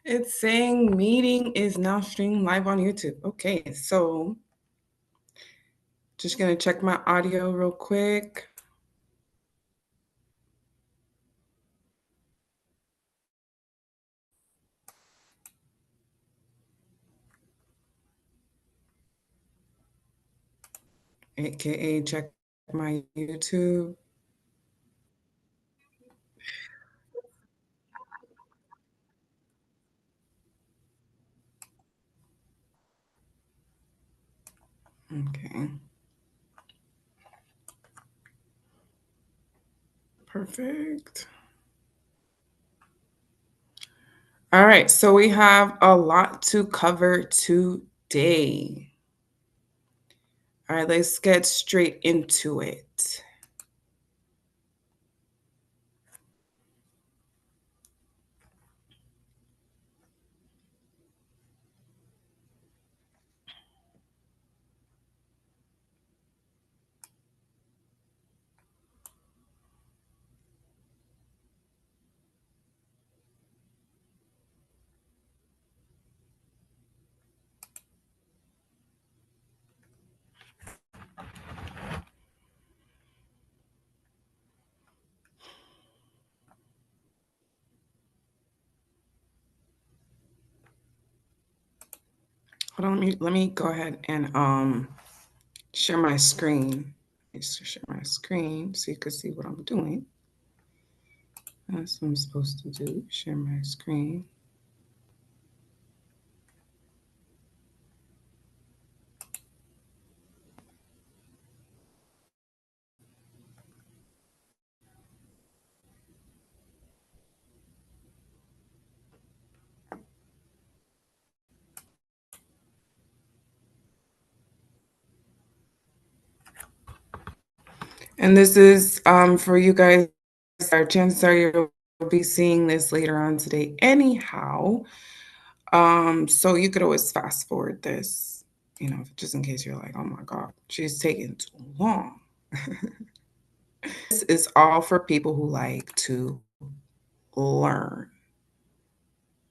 It's saying meeting is now streaming live on YouTube. Okay, so just gonna check my audio real quick. AKA check my YouTube. Okay. Perfect. All right, so we have a lot to cover today. All right, let's get straight into it. Hold on, let me go ahead and share my screen. Let's share my screen so you can see what I'm doing. That's what I'm supposed to do. Share my screen. And this is for you guys. Our chances are you'll be seeing this later on today, anyhow. So you could always fast forward this, just in case you're like, oh my God, she's taking too long. This is all for people who like to learn.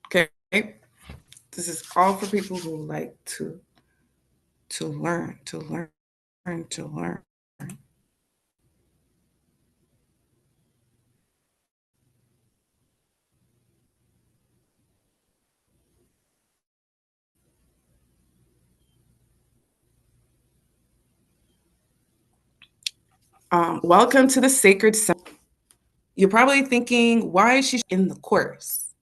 Okay. This is all for people who like to learn, to learn, to learn. Welcome to the Sacred Center. You're probably thinking, why is she in the course?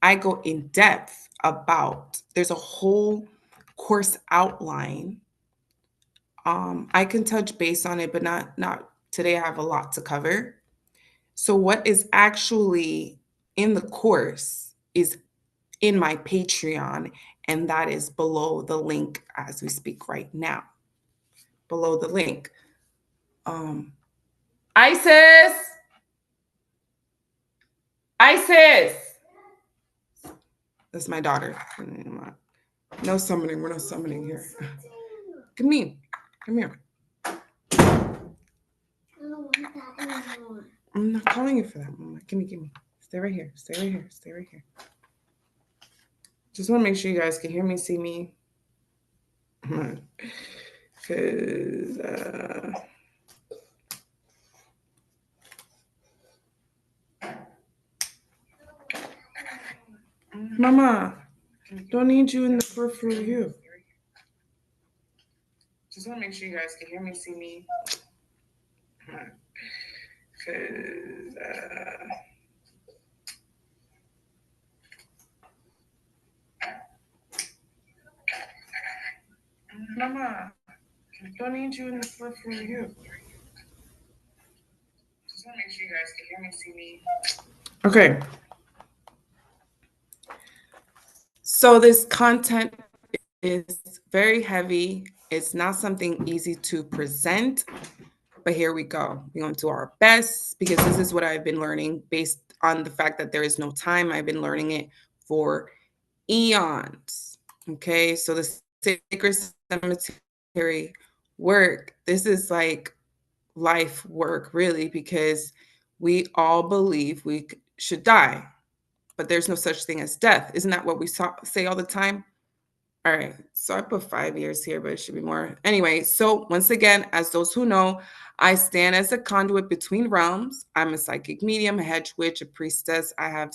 I go in depth about, there's a whole course outline. I can touch base on it, but not today. I have a lot to cover. So what is actually in the course is in my Patreon, and that is below the link as we speak right now. Below the link. Isis! Isis! That's my daughter. No summoning. We're not summoning here. Come here. Come here. I'm not calling you for that, Mama. Give me. Stay right here. Stay right here. Stay right here. Just want to make sure you guys can hear me, see me. Because, Mama, don't need you in the peripheral view. Just want to make sure you guys can hear me, see me. Because, Mama, don't need you in the peripheral view. Just want to make sure you guys can hear me, see me. Okay. So this content is very heavy. It's not something easy to present, but here we go. We're going to do our best because this is what I've been learning based on the fact that there is no time. I've been learning it for eons. Okay, so the sacred cemetery work, this is like life work, really, because we all believe we should die. but there's no such thing as death. Isn't that what we say all the time? All right, so I put 5 years here, but it should be more. Anyway, so once again, as those who know, I stand as a conduit between realms. I'm a psychic medium, a hedge witch, a priestess. I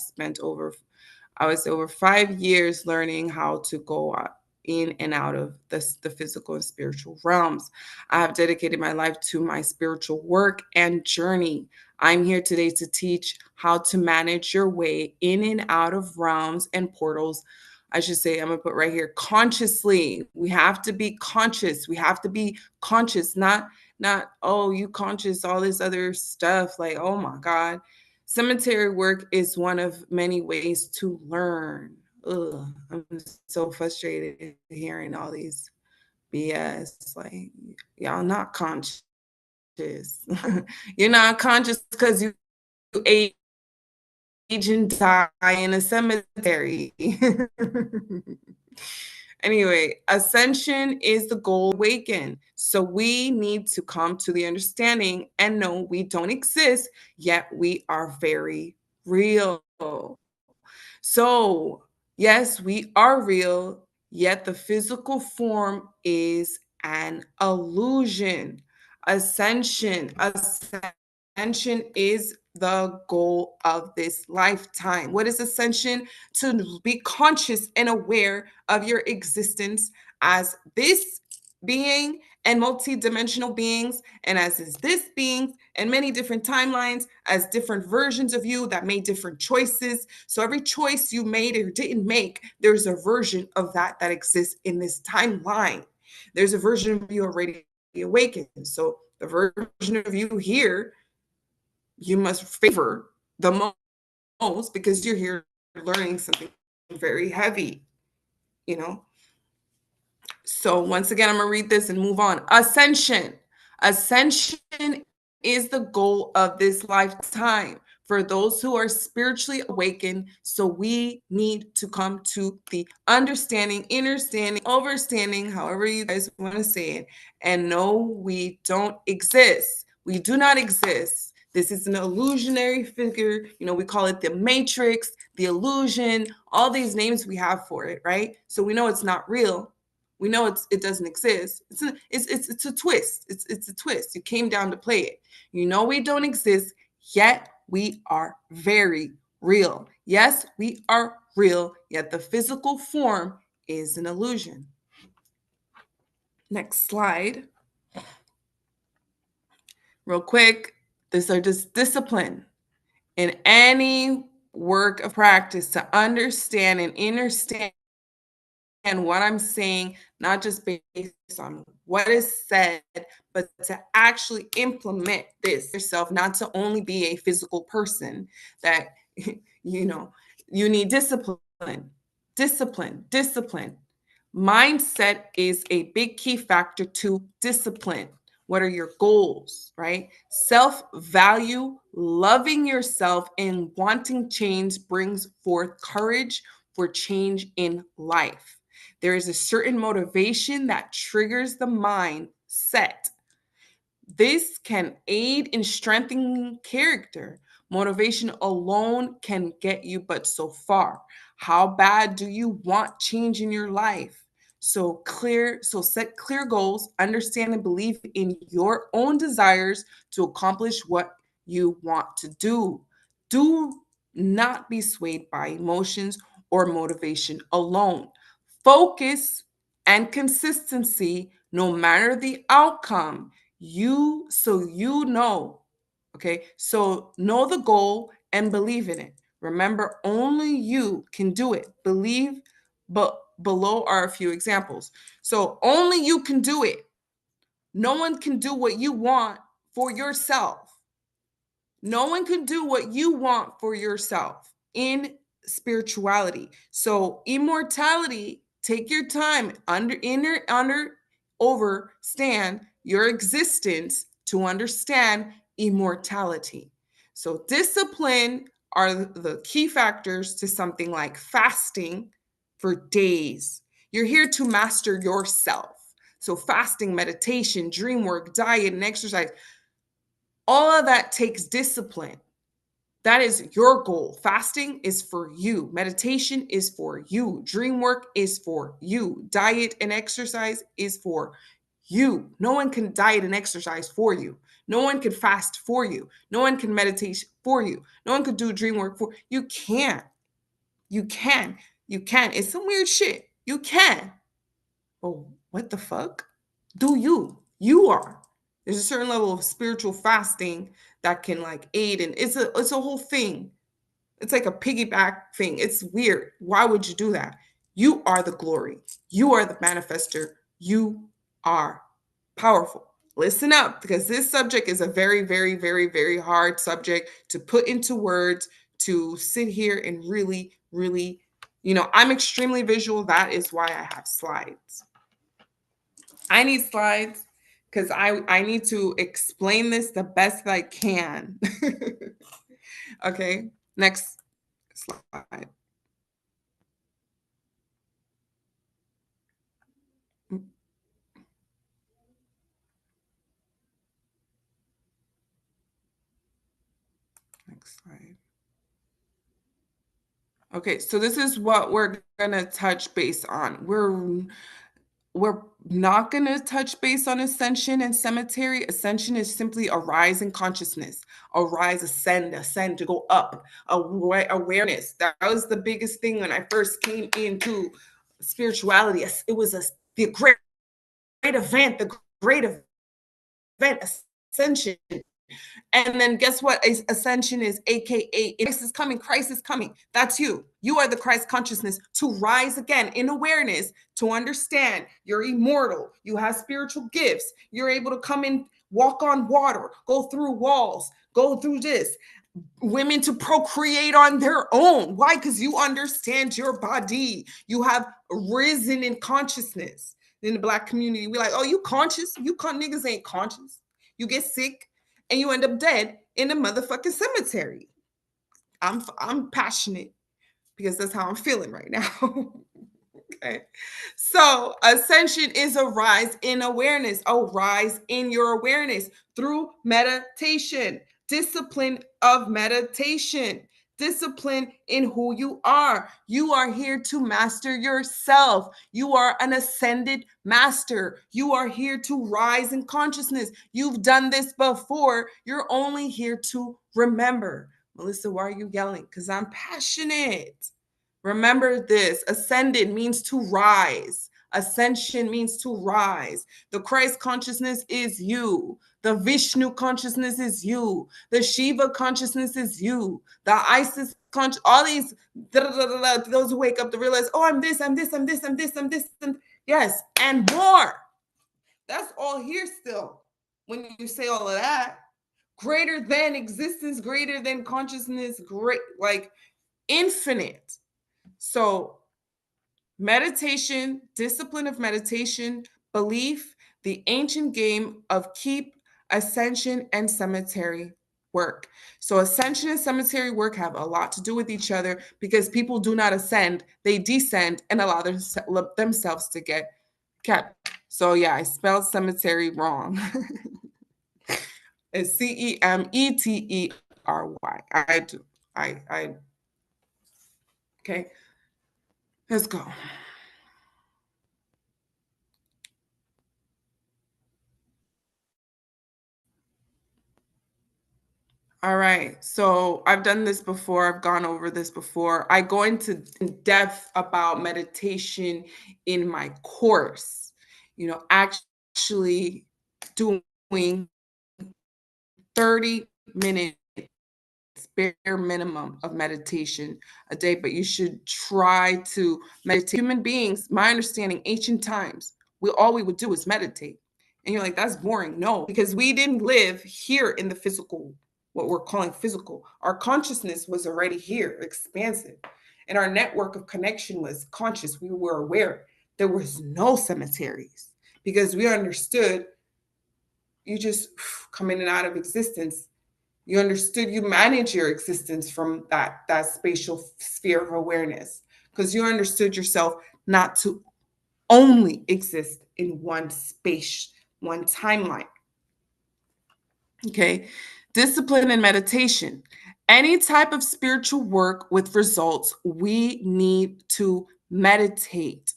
was over 5 years learning how to go in and out of the physical and spiritual realms. I have dedicated my life to my spiritual work and journey. I'm here today to teach how to manage your way in and out of realms and portals. I should say, I'm going to put right here, consciously. We have to be conscious. We have to be conscious, not, oh, you conscious, all this other stuff. Like, oh my God. Cemetery work is one of many ways to learn. Ugh, I'm so frustrated hearing all these BS. Like, y'all not conscious. You're not conscious because you age and die in a cemetery. Anyway, ascension is the goal, awaken. So we need to come to the understanding and know we don't exist, yet we are very real. So, yes, we are real, yet the physical form is an illusion. Ascension is the goal of this lifetime. What is ascension? To be conscious and aware of your existence as this being and multi-dimensional beings, and as is this being and many different timelines, as different versions of you that made different choices. So every choice you made or didn't make, there's a version of that exists in this timeline. There's a version of you already awakened. So the version of you here, you must favor the most because you're here learning something very heavy, you know? So once again, I'm going to read this and move on. Ascension. Ascension is the goal of this lifetime for those who are spiritually awakened. So we need to come to the understanding, understanding, overstanding, however you guys want to say it, and know we don't exist. We do not exist. This is an illusionary figure. You know, we call it the matrix, the illusion, all these names we have for it, right? So we know it's not real. We know it doesn't exist. It's a twist. It's a twist. You came down to play it. You know we don't exist, yet we are very real. Yes, we are real, yet the physical form is an illusion. Next slide. Real quick, these are just discipline in any work of practice to understand and understand what I'm saying, not just based on what is said, but to actually implement this yourself, not to only be a physical person that, you need discipline, discipline. Mindset is a big key factor to discipline. What are your goals, right? Self-value, loving yourself, and wanting change brings forth courage for change in life. There is a certain motivation that triggers the mindset. This can aid in strengthening character. Motivation alone can get you but so far. How bad do you want change in your life? So set clear goals, understand and believe in your own desires to accomplish what you want to do. Do not be swayed by emotions or motivation alone. Focus and consistency, no matter the outcome, okay, so know the goal and believe in it. Remember, only you can do it. Believe, but below are a few examples. So only you can do it. No one can do what you want for yourself. No one can do what you want for yourself in spirituality. So immortality, take your time, overstand your existence to understand immortality. So discipline are the key factors to something like fasting for days. You're here to master yourself. So fasting, meditation, dream work, diet, and exercise, all of that takes discipline. That is your goal. Fasting is for you. Meditation is for you. Dream work is for you. Diet and exercise is for you. No one can diet and exercise for you. No one can fast for you. No one can meditate for you. No one could do dream work for you. You can't. You can. You can. It's some weird shit. You can. But what the fuck? Do you? You are. There's a certain level of spiritual fasting that can like aid, and it's a whole thing. It's like a piggyback thing. It's weird. Why would you do that? You are the glory. You are the manifester. You are powerful. Listen up, because this subject is a very, very, very, very hard subject to put into words, to sit here and really, really, I'm extremely visual. That is why I have slides. I need slides because I need to explain this the best that I can. Okay, next slide. Next slide. Okay, so this is what we're gonna touch base on. We're not gonna touch base on ascension and cemetery. Ascension is simply a rise in consciousness, a rise, ascend to go up, awareness. That was the biggest thing when I first came into spirituality. It was the great event, the great event, ascension. And then guess what? Ascension is AKA Christ is coming. That's you. You are the Christ consciousness to rise again in awareness, to understand you're immortal. You have spiritual gifts. You're able to come in, walk on water, go through walls, go through this. Women to procreate on their own. Why? Because you understand your body. You have risen in consciousness. In the Black community, we're like, oh, you conscious? Niggas ain't conscious. You get sick and you end up dead in the motherfucking cemetery. I'm passionate because that's how I'm feeling right now. Okay. So ascension is a rise in awareness, a rise in your awareness through meditation, discipline of meditation, discipline in who you are. You are here to master yourself. You are an ascended master. You are here to rise in consciousness. You've done this before. You're only here to remember. Melissa, why are you yelling? Because I'm passionate. Remember this, ascended means to rise. Ascension means to rise. The Christ consciousness is you. The Vishnu consciousness is you. The Shiva consciousness is you. The Isis conscious, all these, those who wake up to realize, oh, I'm this, I'm this, I'm this, I'm this, I'm this. Yes, and more. That's all here still. When you say all of that, greater than existence, greater than consciousness, great, like infinite. So meditation, discipline of meditation, belief, the ancient game of keep, ascension, and cemetery work. So ascension and cemetery work have a lot to do with each other because people do not ascend, they descend and allow themselves to get kept. So yeah, I spelled cemetery wrong. It's Cemetery. I do. I okay. Let's go. All right. So I've done this before. I've gone over this before. I go into depth about meditation in my course. Actually doing 30 minutes bare minimum of meditation a day, but you should try to meditate. Human beings, my understanding, ancient times, all we would do is meditate. And you're like, that's boring. No, because we didn't live here in the physical, what we're calling physical. Our consciousness was already here, expansive. And our network of connection was conscious. We were aware. There was no cemeteries because we understood you just come in and out of existence. You understood you manage your existence from that spatial sphere of awareness because you understood yourself not to only exist in one space, one timeline. Okay. Discipline and meditation. Any type of spiritual work with results, we need to meditate.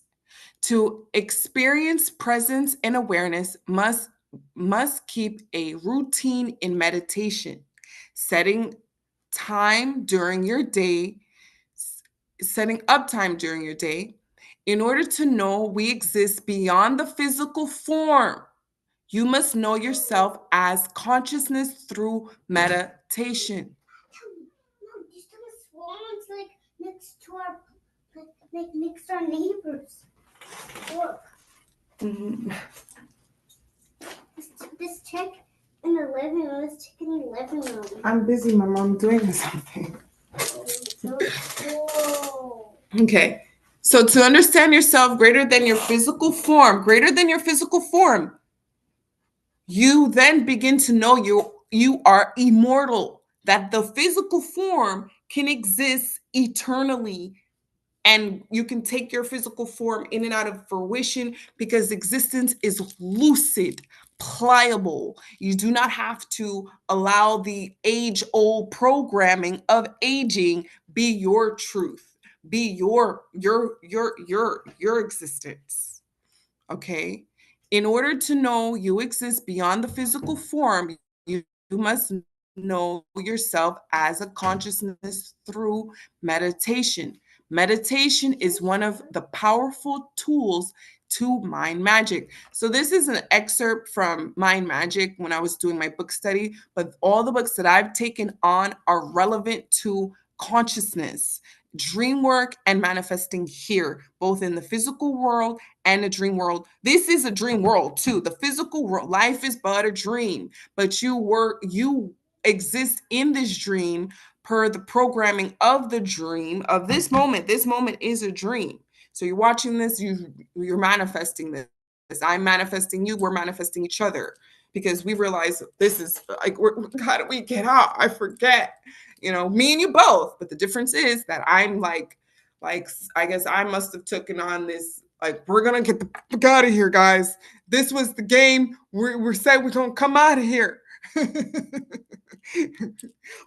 To experience presence and awareness must keep a routine in meditation, setting time during your day, setting up time during your day in order to know we exist beyond the physical form. You must know yourself as consciousness through meditation. No, this time is swans like next to our like next to our neighbors. Look, Mhm. this chick in the living room. This chick in the living room. I'm busy, Mom. I'm doing something. So cool. Okay. So to understand yourself greater than your physical form, you then begin to know you are immortal, that the physical form can exist eternally, and you can take your physical form in and out of fruition because existence is lucid, pliable. You do not have to allow the age-old programming of aging be your truth, be your existence. Okay? In order to know you exist beyond the physical form, you must know yourself as a consciousness through meditation. Meditation is one of the powerful tools to mind magic. So, this is an excerpt from Mind Magic when I was doing my book study, but all the books that I've taken on are relevant to consciousness, dream work, and manifesting here, both in the physical world and the dream world. This is a dream world too. The physical world, life is but a dream, but you exist in this dream per the programming of the dream of this moment. This moment is a dream. So you're watching this, you're manifesting this. I'm manifesting you, we're manifesting each other because we realize this is like, how do we get out? I forget, me and you both. But the difference is that I'm like I guess I must have taken on this, like, we're gonna get the fuck out of here, guys. This was the game. We're said we're gonna come out of here.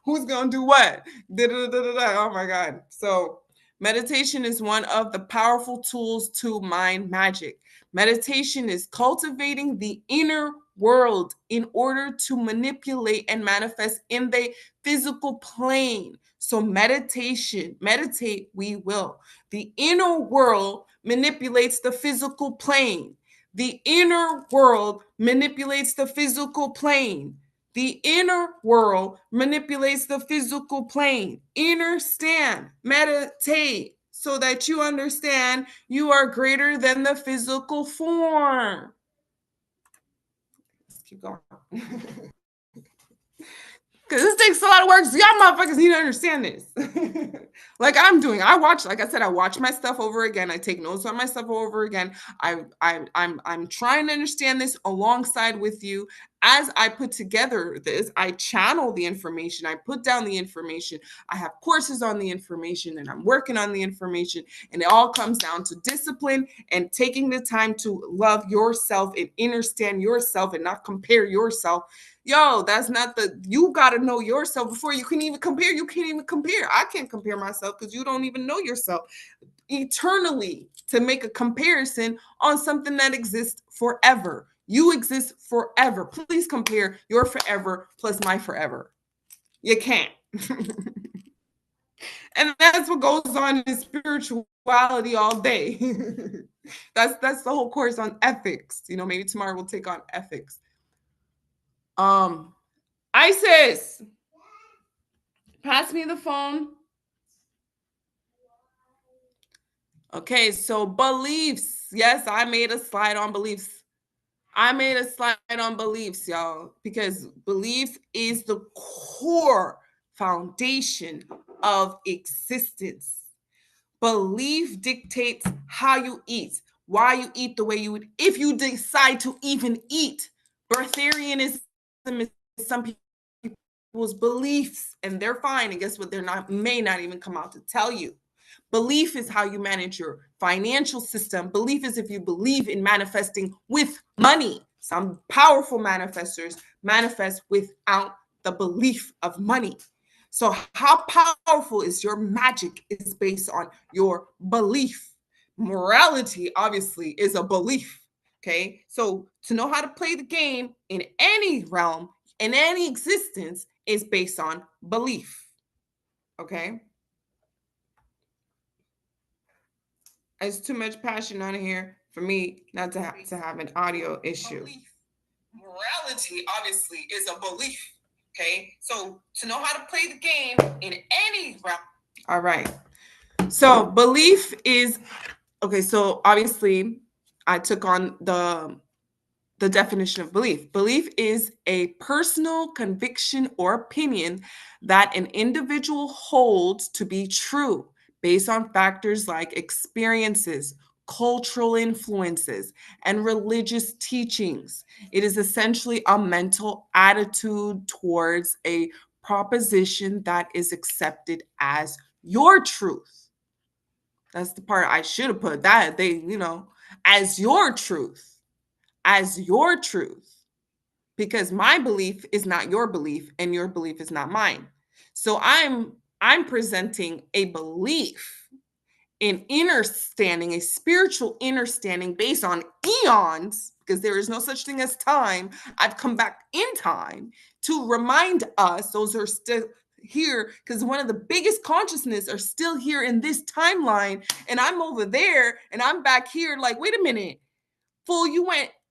Who's gonna do what? Da-da-da-da-da. Oh my god. So meditation is one of the powerful tools to mind magic. Meditation is cultivating the inner world in order to manipulate and manifest in the physical plane. So meditate, we will. The inner world manipulates the physical plane. The inner world manipulates the physical plane. The inner world manipulates the physical plane. Understand, meditate so that you understand you are greater than the physical form. Let's keep going. Because this takes a lot of work. So y'all motherfuckers need to understand this. Like I'm doing. Like I said, I watch my stuff over again. I take notes on my stuff over again. I'm trying to understand this alongside with you. As I put together this, I channel the information, I put down the information, I have courses on the information, and I'm working on the information. And it all comes down to discipline and taking the time to love yourself and understand yourself and not compare yourself. Yo, that's not you got to know yourself before you can even compare. You can't even compare. I can't compare myself because you don't even know yourself eternally to make a comparison on something that exists forever. You exist forever. Please compare your forever plus my forever. You can't. And that's what goes on in spirituality all day. That's the whole course on ethics. Maybe tomorrow we'll take on ethics. Um, Isis, pass me the phone. Okay, so beliefs. Yes, I made a slide on beliefs. I made a slide on beliefs, y'all, because belief is the core foundation of existence. Belief dictates how you eat, why you eat the way you eat, if you decide to even eat. Birtharianism is some people's beliefs, and they're fine. And guess what? May not even come out to tell you. Belief is how you manage your financial system. Belief is if you believe in manifesting with money. Some powerful manifestors manifest without the belief of money. So how powerful is your magic is based on your belief. Morality obviously is a belief. Okay, so to know how to play the game in any realm, in any existence, is based on belief. Okay, there's too much passion on here for me not to have an audio issue. Belief. Morality obviously is a belief. Okay, so to know how to play the game in any realm. All right. So belief is okay. So obviously, I took on the definition of belief. Belief is a personal conviction or opinion that an individual holds to be true based on factors like experiences, cultural influences, and religious teachings. It is essentially a mental attitude towards a proposition that is accepted as your truth. That's the part I should have put that as your truth, as your truth, because my belief is not your belief and your belief is not mine. So I'm presenting a belief, an understanding, a spiritual understanding based on eons, because there is no such thing as time. I've come back in time to remind us, those are still here, because one of the biggest consciousness are still here in this timeline, and I'm over there and I'm back here like, wait a minute, fool,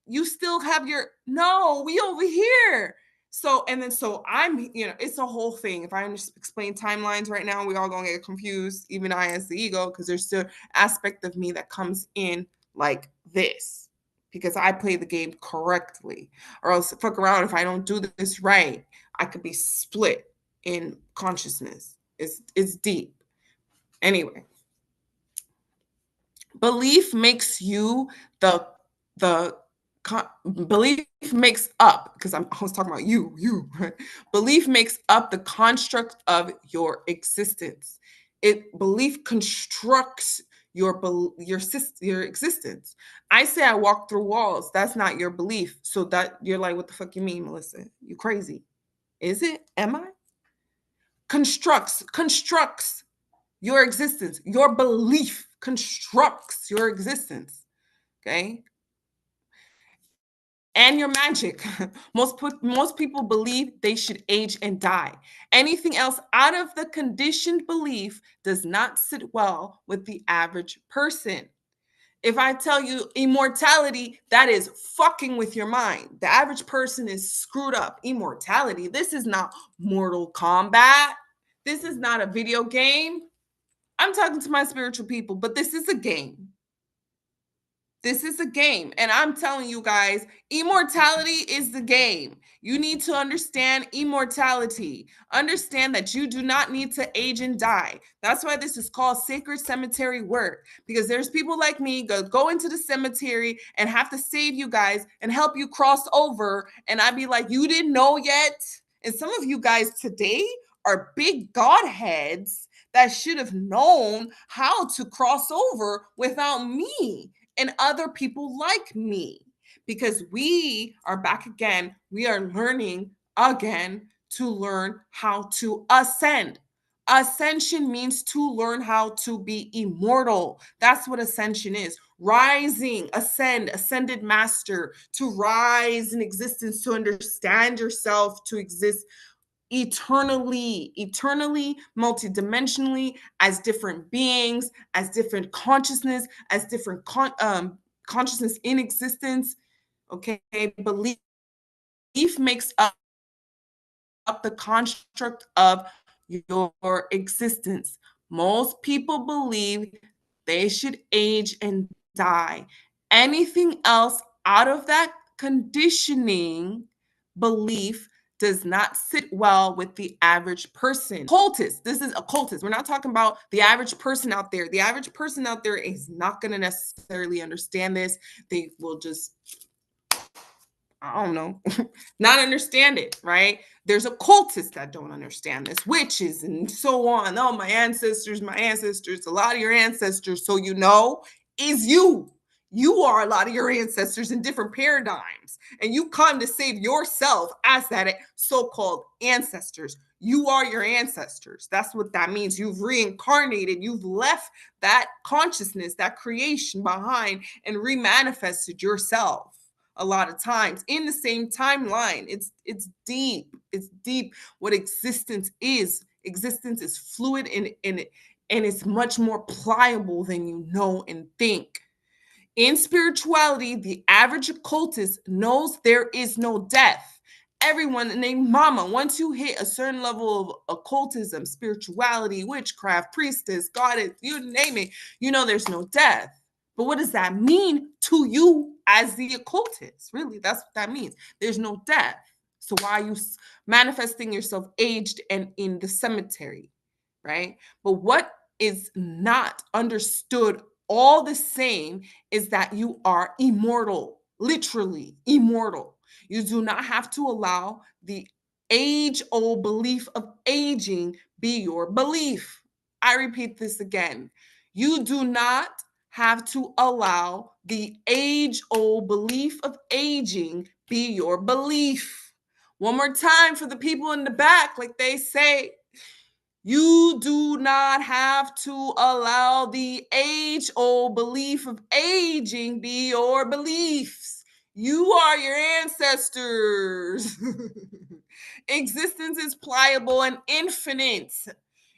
you still have your, no, we over here. So, and then, so it's a whole thing. If I just explain timelines right now, we all gonna get confused, even I as the ego, because there's still aspect of me that comes in like this, because I play the game correctly, or else fuck around, if I don't do this right, I could be split in consciousness. It's deep. Anyway, belief makes you the belief makes up, because I was talking about you, right? Belief makes up the construct of your existence. Belief constructs your existence. I say I walk through walls. That's not your belief. So that you're like, what the fuck you mean, Melissa? You crazy? Is it? Am I? Constructs your existence. Your belief constructs your existence. Okay, and your magic. Most people believe they should age and die. Anything else out of the conditioned belief does not sit well with the average person. If I tell you immortality, that is fucking with your mind. The average person is screwed up. Immortality. This is not Mortal Kombat. This is not a video game. I'm talking to my spiritual people, but this is a game. This is a game. And I'm telling you guys, immortality is the game. You need to understand immortality. Understand that you do not need to age and die. That's why this is called sacred cemetery work. Because there's people like me go into the cemetery and have to save you guys and help you cross over. And I'd be like, you didn't know yet? And some of you guys today are big godheads that should have known how to cross over without me and other people like me, because we are back again. We are learning again to learn how to ascend. Ascension means to learn how to be immortal. That's what ascension is. Rising, ascended master, to rise in existence, to understand yourself, to exist eternally, multidimensionally, as different beings, as different consciousness, as different consciousness in existence. Okay, belief makes up the construct of your existence. Most people believe they should age and die. Anything else out of that conditioning belief does not sit well with the average person. Occultist. This is occultist. We're not talking about the average person out there. The average person out there is not going to necessarily understand this. They will just, I don't know, not understand it, right? There's occultists that don't understand this, witches and so on. Oh, my ancestors, a lot of your ancestors, so is you. You are a lot of your ancestors in different paradigms, and you come to save yourself as that so-called ancestors. You are your ancestors. That's what that means. You've reincarnated. You've left that consciousness, that creation behind, and remanifested yourself a lot of times in the same timeline. It's deep. It's deep what existence is. Existence is fluid and it's much more pliable than you know and think. In spirituality, the average occultist knows there is no death. Everyone named Mama, once you hit a certain level of occultism, spirituality, witchcraft, priestess, goddess, you name it, you know there's no death. But what does that mean to you as the occultist? Really, that's what that means. There's no death. So why are you manifesting yourself aged and in the cemetery, right? But what is not understood all the same is that you are immortal, literally immortal. You do not have to allow the age old belief of aging be your belief. I repeat this again. You do not have to allow the age old belief of aging be your belief. One more time for the people in the back, like they say, you do not have to allow the age old belief of aging be your beliefs. You are your ancestors. Existence is pliable and infinite.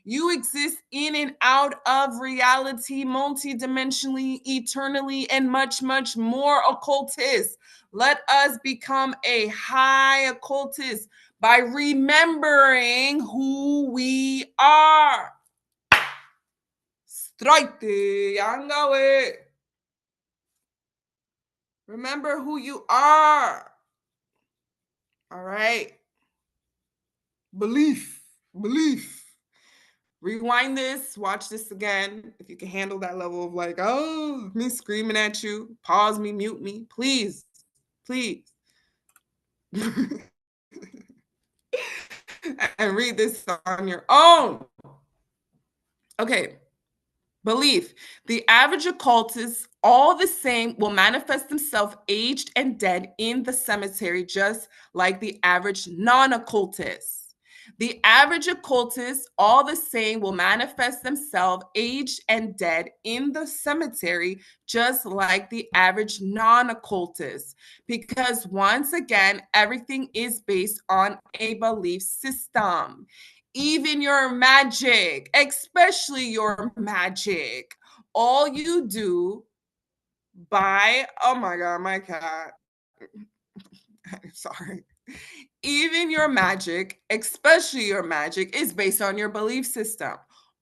You exist in and out of reality, multidimensionally, eternally, and much, much more occultist. Let us become a high occultist by remembering who we are. Strike the yangawe. Remember who you are. All right. Belief. Belief. Rewind this, watch this again. If you can handle that level of like, oh, me screaming at you, pause me, mute me, please, please. And read this on your own. Okay. Belief. The average occultist, all the same, will manifest themselves aged and dead in the cemetery, just like the average non occultist. The average occultist, all the same, will manifest themselves aged and dead in the cemetery, just like the average non occultist. Because once again, everything is based on a belief system. Even your magic, especially your magic, all you do by, oh my God, my cat. I'm sorry. Even your magic, especially your magic, is based on your belief system.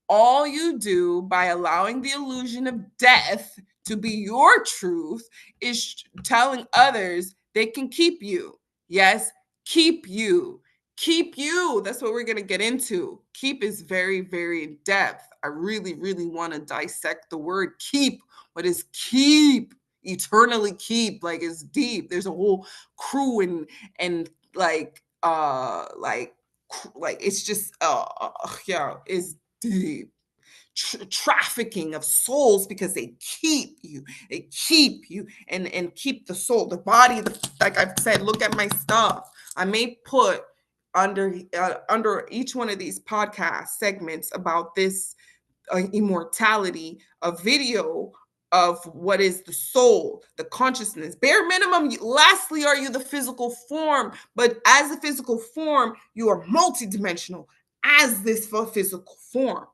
All you do by allowing the illusion of death to be your truth is telling others they can keep you. Yes, keep you. Keep you. That's what we're going to get into. Keep is very, very in depth. I really, really want to dissect the word keep. What is keep? Eternally keep, like it's deep. There's a whole crew and like it's just yeah, it's deep. Trafficking of souls because they keep you and keep the soul, the body, like I've said, look at my stuff. I may put under each one of these podcast segments about this immortality, a video of what is the soul, the consciousness. Bare minimum, lastly, are you the physical form? But as a physical form, you are multidimensional as this physical form.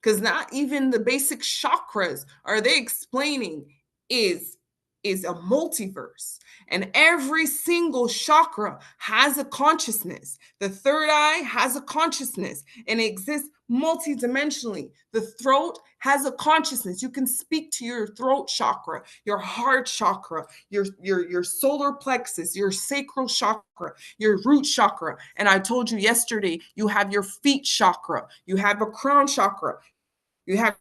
Because not even the basic chakras are they explaining is is a multiverse, and every single chakra has a consciousness. The third eye has a consciousness and it exists multidimensionally. The throat has a consciousness. You can speak to your throat chakra, your heart chakra, your solar plexus, your sacral chakra, your root chakra. And I told you yesterday, you have your feet chakra, you have a crown chakra, you have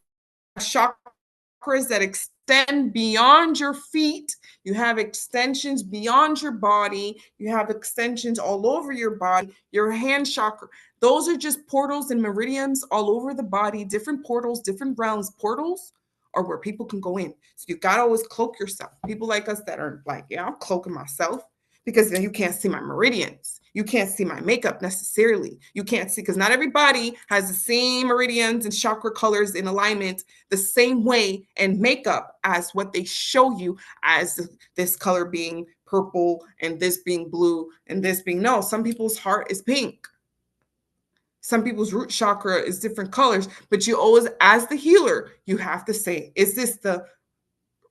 chakras that extend beyond your feet. You have extensions beyond your body. You have extensions all over your body. Your hand chakra. Those are just portals and meridians all over the body, different portals, different realms. Portals are where people can go in. So you got to always cloak yourself. People like us that are like, yeah, I'm cloaking myself because then you can't see my meridians. You can't see my makeup necessarily. You can't see, because not everybody has the same meridians and chakra colors in alignment the same way and makeup as what they show you as this color being purple and this being blue and this being, no, some people's heart is pink. Some people's root chakra is different colors, but you always, as the healer, you have to say, is this the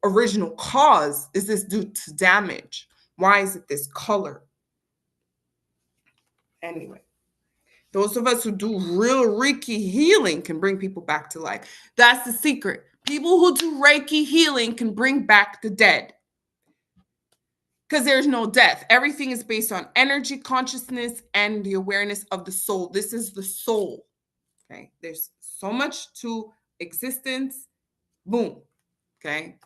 original cause? Is this due to damage? Why is it this color? Anyway, those of us who do real Reiki healing can bring people back to life. That's the secret. People who do Reiki healing can bring back the dead, because there's no death. Everything is based on energy, consciousness, and the awareness of the soul. This is the soul. Okay. There's so much to existence. Boom. Okay.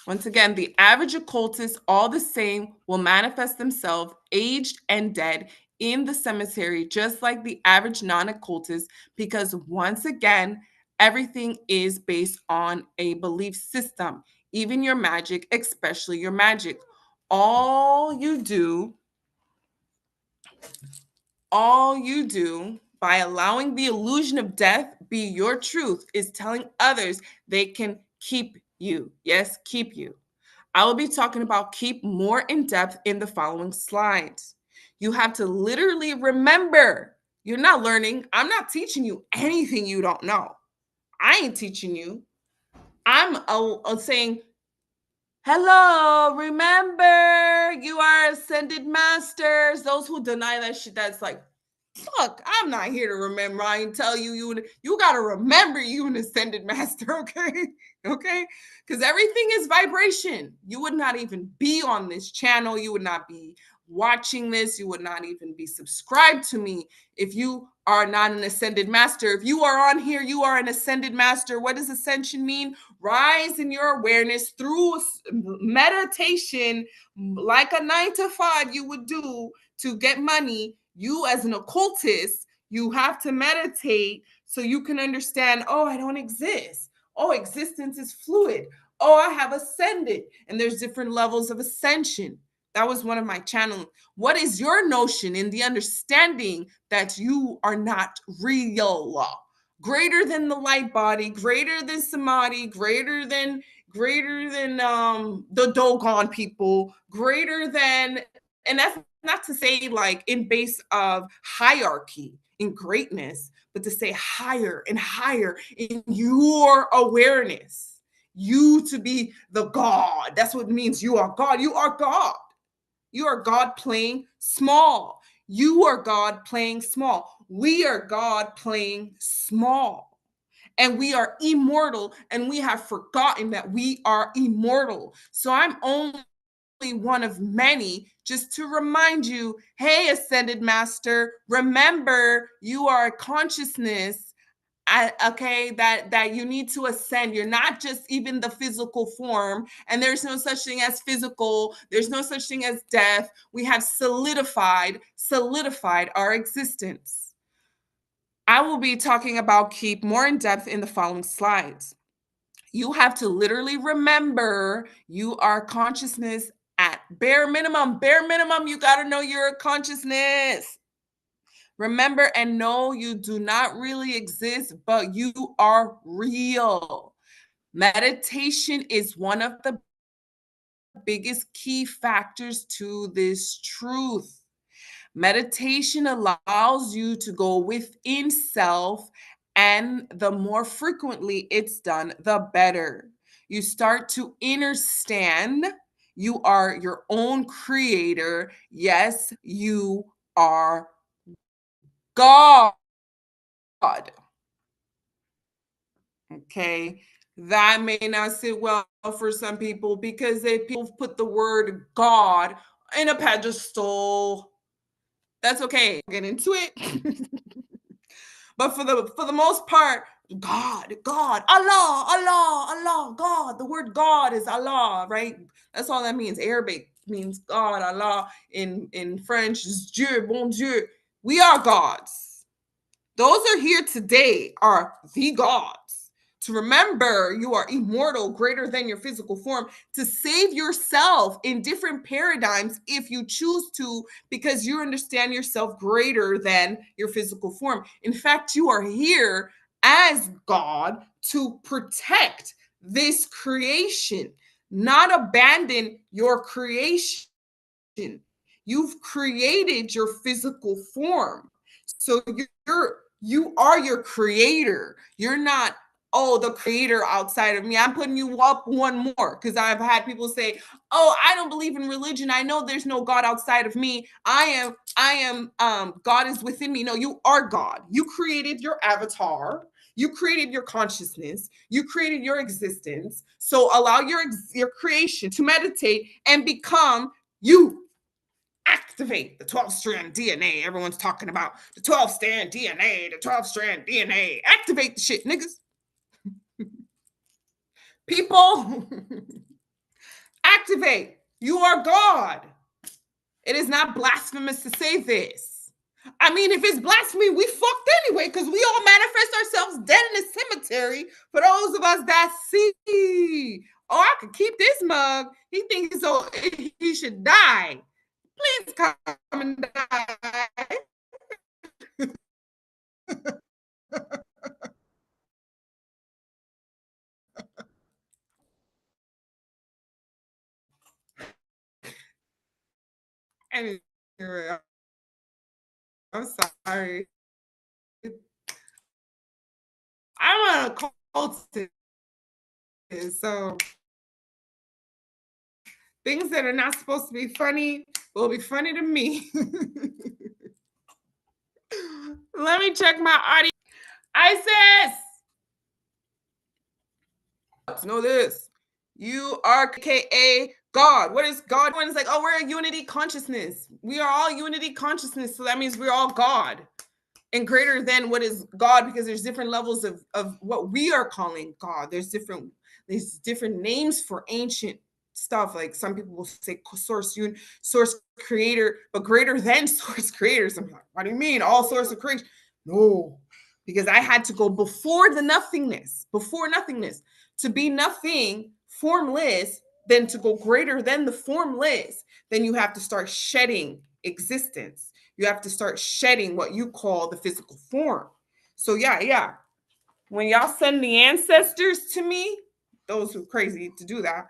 Once again, the average occultist, all the same, will manifest themselves aged and dead in the cemetery, just like the average non-occultist, because once again, everything is based on a belief system. Even your magic, especially your magic. All you do by allowing the illusion of death be your truth is telling others they can keep you. Yes, keep you. I will be talking about keep more in depth in the following slides. You have to literally remember, you're not learning. I'm not teaching you anything you don't know. I ain't teaching you. I'm saying, hello, remember, you are ascended masters. Those who deny that shit, that's like, fuck, I'm not here to remember. I can tell you, you got to remember you an ascended master, okay? Okay? Because everything is vibration. You would not even be on this channel. You would not be watching this. You would not even be subscribed to me if you are not an ascended master. If you are on here, you are an ascended master. What does ascension mean? Rise in your awareness through meditation, like a 9 to 5 you would do to get money. You, as an occultist, you have to meditate so you can understand, oh, I don't exist. Oh, existence is fluid. Oh, I have ascended. And there's different levels of ascension. That was one of my channels. What is your notion in the understanding that you are not real? Greater than the light body, greater than samadhi, greater than the Dogon people, greater than, and that's not to say like in base of hierarchy in greatness, but to say higher and higher in your awareness. You to be the God. That's what it means. You are God. You are God. You are God playing small. You are God playing small. We are God playing small. And we are immortal, and we have forgotten that we are immortal. So I'm only one of many, just to remind you, hey, ascended master, remember you are a consciousness. Okay, that you need to ascend. You're not just even the physical form, and there's no such thing as physical. There's no such thing as death. We have solidified our existence. I will be talking about keep more in depth in the following slides. You have to literally remember you are consciousness at bare minimum. Bare minimum, you got to know you're a consciousness. Remember and know you do not really exist, but you are real. Meditation is one of the biggest key factors to this truth. Meditation allows you to go within self, and the more frequently it's done, the better. You start to understand you are your own creator. Yes, you are God. Okay. That may not sit well for some people because people put the word God in a pedestal. That's okay. I'll get into it. But for the most part, God, Allah, God. The word God is Allah, right? That's all that means. Arabic means God, Allah. In French is Dieu, bon Dieu. We are gods. Those are here today are the gods. to remember you are immortal, greater than your physical form, to save yourself in different paradigms if you choose to, because you understand yourself greater than your physical form. In fact, you are here as God to protect this creation, not abandon your creation. You've created your physical form. So you are your creator. You're not, oh, the creator outside of me. I'm putting you up one more, because I've had people say, oh, I don't believe in religion. I know there's no God outside of me. God is within me. No, you are God. You created your avatar. You created your consciousness. You created your existence. So allow your creation to meditate and become you. Activate the 12-strand DNA. Everyone's talking about the 12-strand DNA, the 12-strand DNA. Activate the shit, niggas. People, activate. You are God. It is not blasphemous to say this. I mean, if it's blasphemy, we fucked anyway, because we all manifest ourselves dead in a cemetery for those of us that see. Oh, I could keep this mug. He thinks so he should die. Please come and die. Anyway, I'm sorry. I'm a cultist, so things that are not supposed to be funny will be funny to me. Let me check my audio. Isis, know this. You are KA God. What is God? It's like, oh, we're a unity consciousness. We are all unity consciousness. So that means we're all God and greater than what is God, because there's different levels of what we are calling God. There's different names for ancient stuff. Like some people will say source creator, but greater than source creators. I'm like, what do you mean? All source of creation? No, because I had to go before nothingness, to be nothing, formless, then to go greater than the formless. Then you have to start shedding existence. You have to start shedding what you call the physical form. So yeah. When y'all send the ancestors to me, those who are crazy to do that,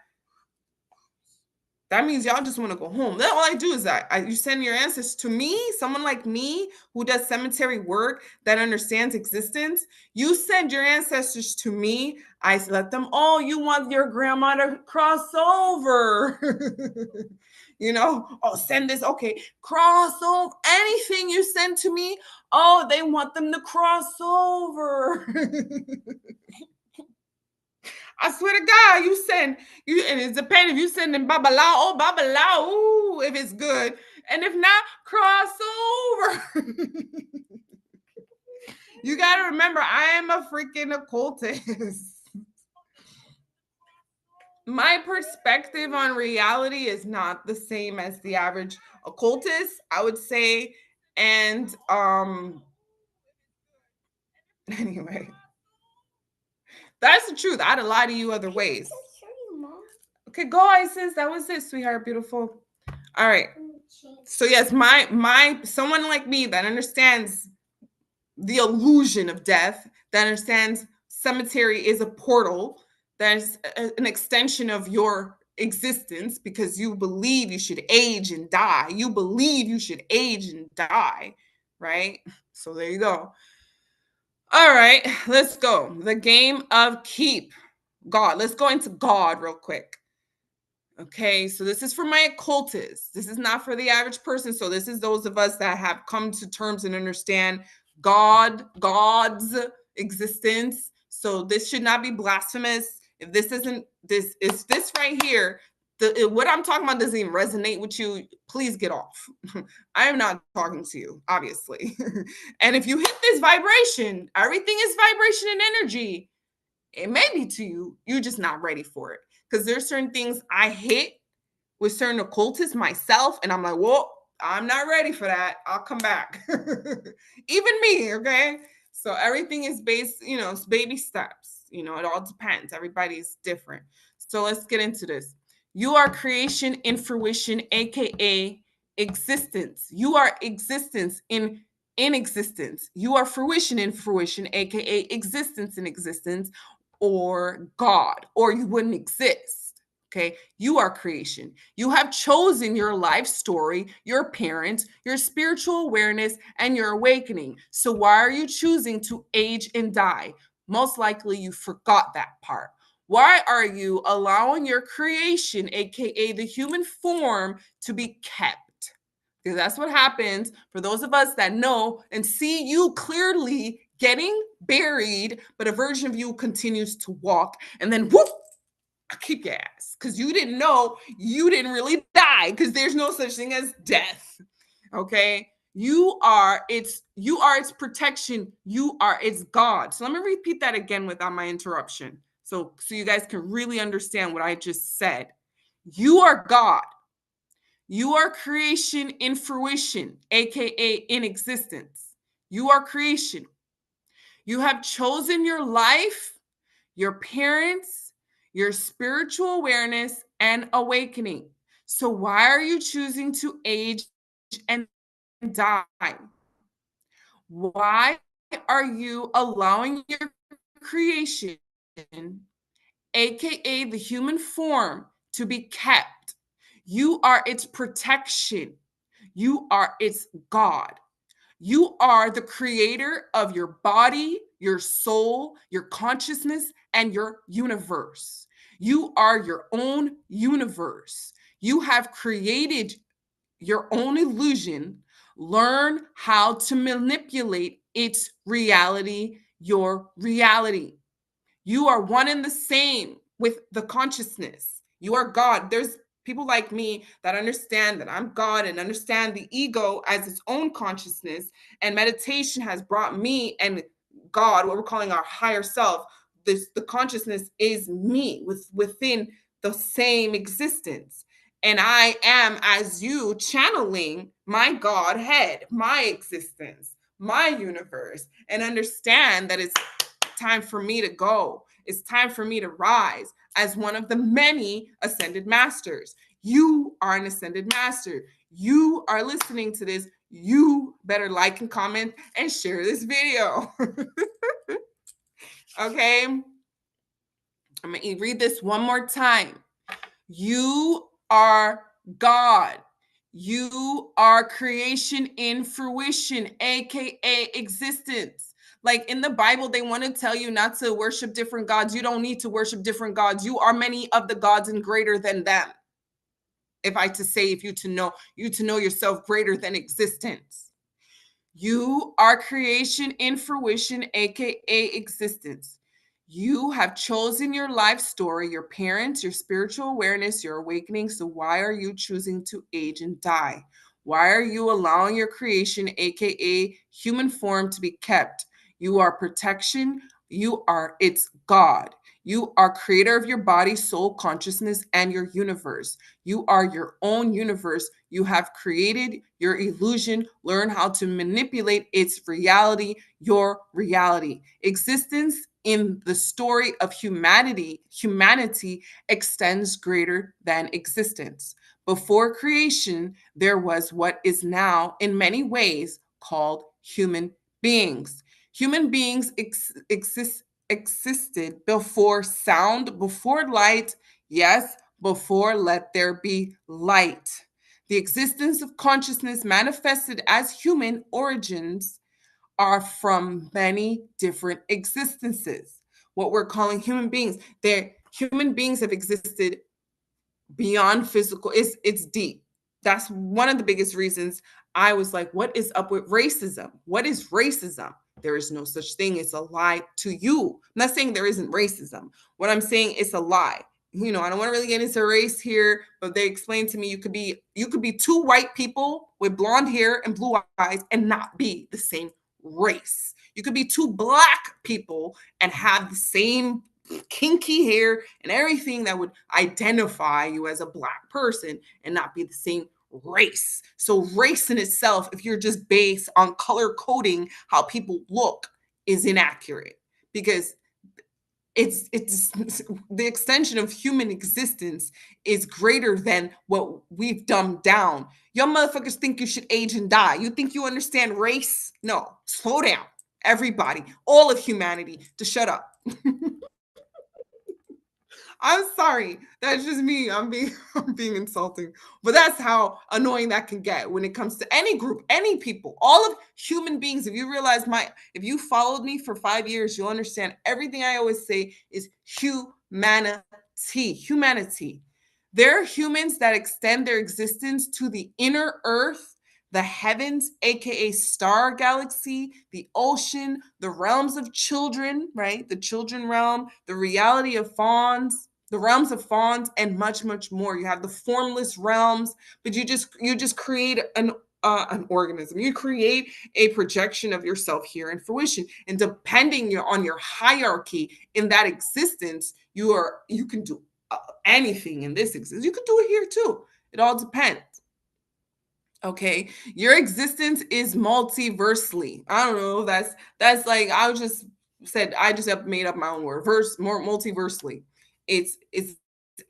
that means y'all just want to go home. That's all I do is that you send your ancestors to me, someone like me who does cemetery work, that understands existence. You send your ancestors to me. I let them, oh, you want your grandma to cross over. Oh, send this. Okay, cross over. Anything you send to me, oh, they want them to cross over. I swear to God, you send you, and it depends if you send them babalao, ooh, if it's good, and if not, cross over. You got to remember, I am a freaking occultist. My perspective on reality is not the same as the average occultist, I would say, and anyway, that's the truth. I'd lie to you other ways. Okay, go, Isis. That was it, sweetheart. Beautiful. All right. So yes, my someone like me that understands the illusion of death, that understands cemetery is a portal, that's an extension of your existence, because you believe you should age and die. You believe you should age and die, right? So there you go. All right, let's go. The game of keep. God. Let's go into God real quick. Okay, so this is for my occultists. This is not for the average person. So this is those of us that have come to terms and understand God's existence. So this should not be blasphemous. If this isn't this, is this right here, what I'm talking about doesn't even resonate with you, please get off. I am not talking to you, obviously. And if you hit this vibration, everything is vibration and energy. It may be to you, you're just not ready for it. Because there's certain things I hit with certain occultists myself, and I'm like, well, I'm not ready for that. I'll come back. Even me, okay? So everything is based, it's baby steps. It all depends. Everybody's different. So let's get into this. You are creation in fruition, aka existence. You are existence in existence. You are fruition in fruition, aka existence in existence, or God, or you wouldn't exist. Okay, you are creation. You have chosen your life story, your parents, your spiritual awareness, and your awakening. So, why are you choosing to age and die? Most likely you forgot that part. Why are you allowing your creation, aka the human form, to be kept? Because that's what happens for those of us that know and see you clearly getting buried, but a version of you continues to walk, and then whoop, I kick your ass because you didn't know you didn't really die, because there's no such thing as death. Okay, you are its protection, you are its God. So let me repeat that again without my interruption, so you guys can really understand what I just said. You are God. You are creation in fruition, aka in existence. You are creation. You have chosen your life, your parents, your spiritual awareness, and awakening. So, why are you choosing to age and die? Why are you allowing your creation, aka the human form, to be kept? You are its protection. You are its God. You are the creator of your body, your soul, your consciousness, and your universe. You are your own universe. You have created your own illusion. Learn how to manipulate its reality, your reality. You are one and the same with the consciousness. You are God. There's people like me that understand that I'm God and understand the ego as its own consciousness. And meditation has brought me and God, what we're calling our higher self, the consciousness is me within the same existence. And I am, as you, channeling my Godhead, my existence, my universe, and understand that it's time for me to go. It's time for me to rise as one of the many ascended masters. You are an ascended master. You are listening to this. You better like and comment and share this video. Okay? I'm going to read this one more time. You are God. You are creation in fruition, aka existence. Like in the Bible, they want to tell you not to worship different gods. You don't need to worship different gods. You are many of the gods and greater than them. If I to say, if you to know yourself greater than existence. You are creation in fruition, aka existence. You have chosen your life story, your parents, your spiritual awareness, your awakening. So, why are you choosing to age and die? Why are you allowing your creation, aka human form, to be kept? You are protection. You are its God. You are creator of your body, soul, consciousness, and your universe. You are your own universe. You have created your illusion. Learn how to manipulate its reality, your reality. Existence in the story of humanity extends greater than existence. Before creation, there was what is now, in many ways, called human beings. Human beings existed before sound, before light, yes, before let there be light. The existence of consciousness manifested as human origins are from many different existences. What we're calling human beings, human beings have existed beyond physical. It's deep. That's one of the biggest reasons I was like, what is up with racism? What is racism? There is no such thing. It's a lie to you. I'm not saying there isn't racism. What I'm saying, it's a lie. I don't want to really get into race here, but they explained to me you could be two white people with blonde hair and blue eyes and not be the same race. You could be two black people and have the same kinky hair and everything that would identify you as a black person and not be the same race. So race in itself, if you're just based on color coding how people look, is inaccurate, because it's the extension of human existence is greater than what we've dumbed down. Y'all motherfuckers think you should age and die. You think you understand race? No, slow down. Everybody, all of humanity, to shut up. I'm sorry. That's just me. I'm being insulting. But that's how annoying that can get when it comes to any group, any people, all of human beings. If you followed me for 5 years, you'll understand everything I always say is humanity. Humanity. There are humans that extend their existence to the inner earth, the heavens, aka star galaxy, the ocean, the realms of children, right? The children realm, the reality of fawns, the realms of fawns, and much, much more. You have the formless realms, but you just create an organism. You create a projection of yourself here in fruition, and depending on your hierarchy in that existence, you can do anything in this existence. You can do it here too. It all depends. Okay, your existence is multiversely. I don't know. That's like I just have made up my own word. More multiversely. It's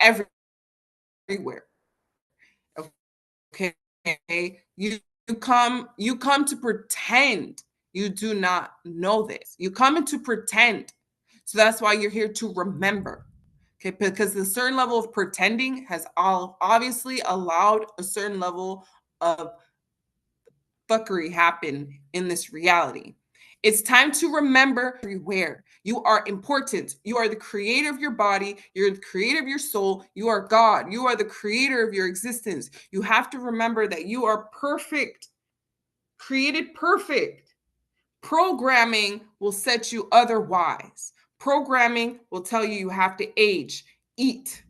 everywhere. Okay, you come to pretend you do not know this. You come in to pretend. So that's why you're here to remember. Okay, because the certain level of pretending has obviously allowed a certain level of fuckery happen in this reality. It's time to remember everywhere. You are important. You are the creator of your body. You're the creator of your soul. You are God. You are the creator of your existence. You have to remember that you are perfect, created perfect. Programming will set you otherwise. Programming will tell you have to age, eat.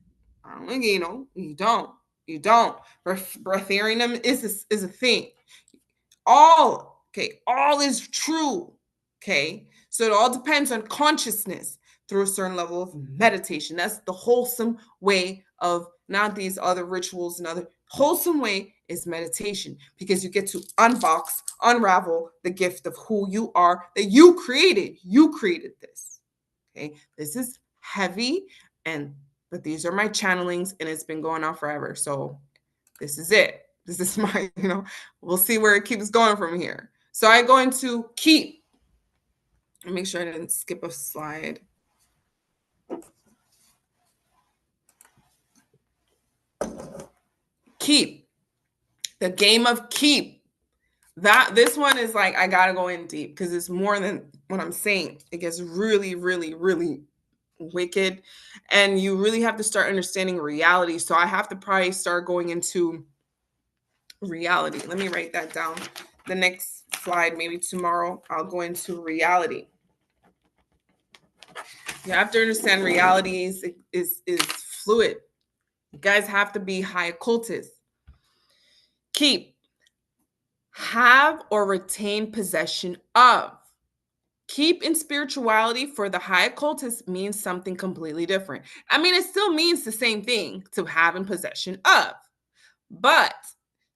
I don't think you don't. You don't. Breatharium is a thing. All is true. Okay, so it all depends on consciousness through a certain level of meditation. That's the wholesome way of, not these other rituals and other wholesome way is meditation, because you get to unravel the gift of who you are, that you created this. Okay, this is heavy, but these are my channelings, and it's been going on forever, so this is it. This is my, we'll see where it keeps going from here. So I go into keep. Make sure I didn't skip a slide. Keep. The game of keep. This one is like, I gotta go in deep because it's more than what I'm saying. It gets really, really, really wicked. And you really have to start understanding reality. So I have to probably start going into reality. Let me write that down. The next slide, maybe tomorrow, I'll go into reality. You have to understand reality is fluid. You guys have to be high occultists. Keep. Have or retain possession of. Keep in spirituality for the high occultist means something completely different. I mean, it still means the same thing to have in possession of, but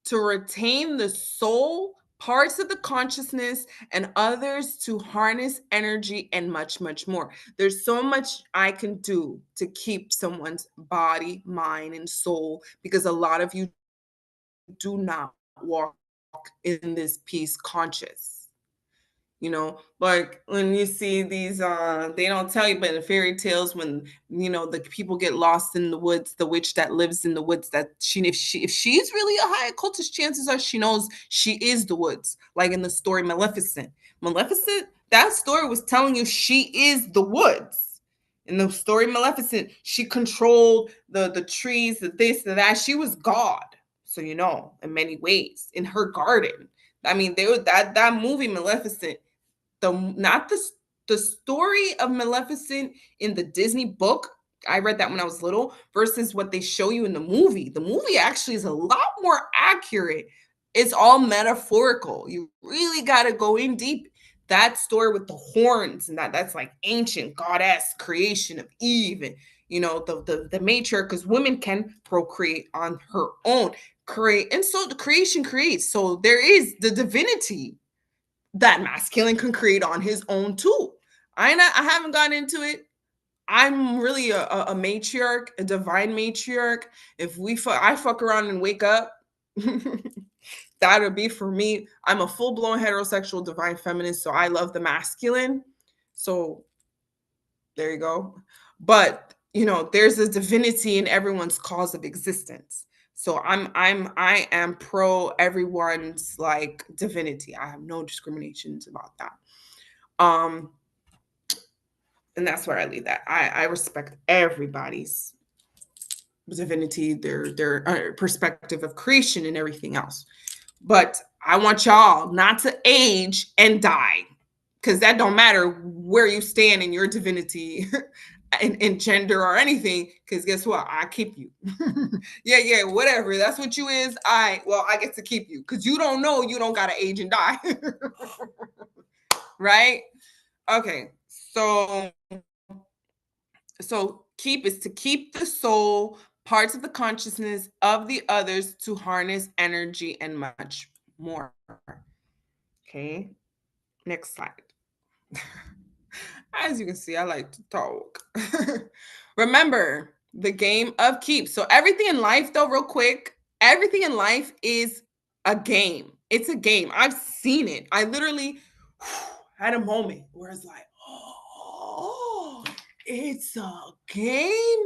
to retain the soul, parts of the consciousness, and others to harness energy, and much, much more. There's so much I can do to keep someone's body, mind, and soul, because a lot of you do not walk in this peace conscious. Like when you see these, they don't tell you, but in fairy tales, when the people get lost in the woods, the witch that lives in the woods, that if she's really a high occultist, chances are she knows she is the woods. Like in the story Maleficent, that story was telling you she is the woods. In the story Maleficent, she controlled the trees, the this, the that. She was God. So in many ways, in her garden. I mean, that movie Maleficent, not the story of Maleficent in the Disney book. I read that when I was little versus what they show you in the movie. The movie actually is a lot more accurate. It's all metaphorical. You really got to go in deep. That story with the horns and that's like ancient goddess creation of Eve, and the matriarch, because women can procreate on her own, create, and so the creation creates. So there is the divinity that masculine can create on his own too. I haven't gotten into it. I'm really a matriarch, a divine matriarch. If I fuck around and wake up, that would be for me. I'm a full blown heterosexual divine feminist, so I love the masculine. So there you go. But there's a divinity in everyone's cause of existence. So I am pro everyone's like divinity. I have no discriminations about that. Um, and that's where I leave that. I respect everybody's divinity, their perspective of creation and everything else. But I want y'all not to age and die, because that don't matter where you stand in your divinity in gender or anything, because guess what? I keep you. Yeah, whatever. That's what you is. I get to keep you, because you don't know you don't gotta age and die. Right? Okay. So keep is to keep the soul, parts of the consciousness of the others, to harness energy and much more. Okay. Next slide. As you can see, I like to talk. Remember the game of keep. So everything in life, though, real quick, everything in life is a game. It's a game. I've seen it. I literally had a moment where it's like, oh, it's a game.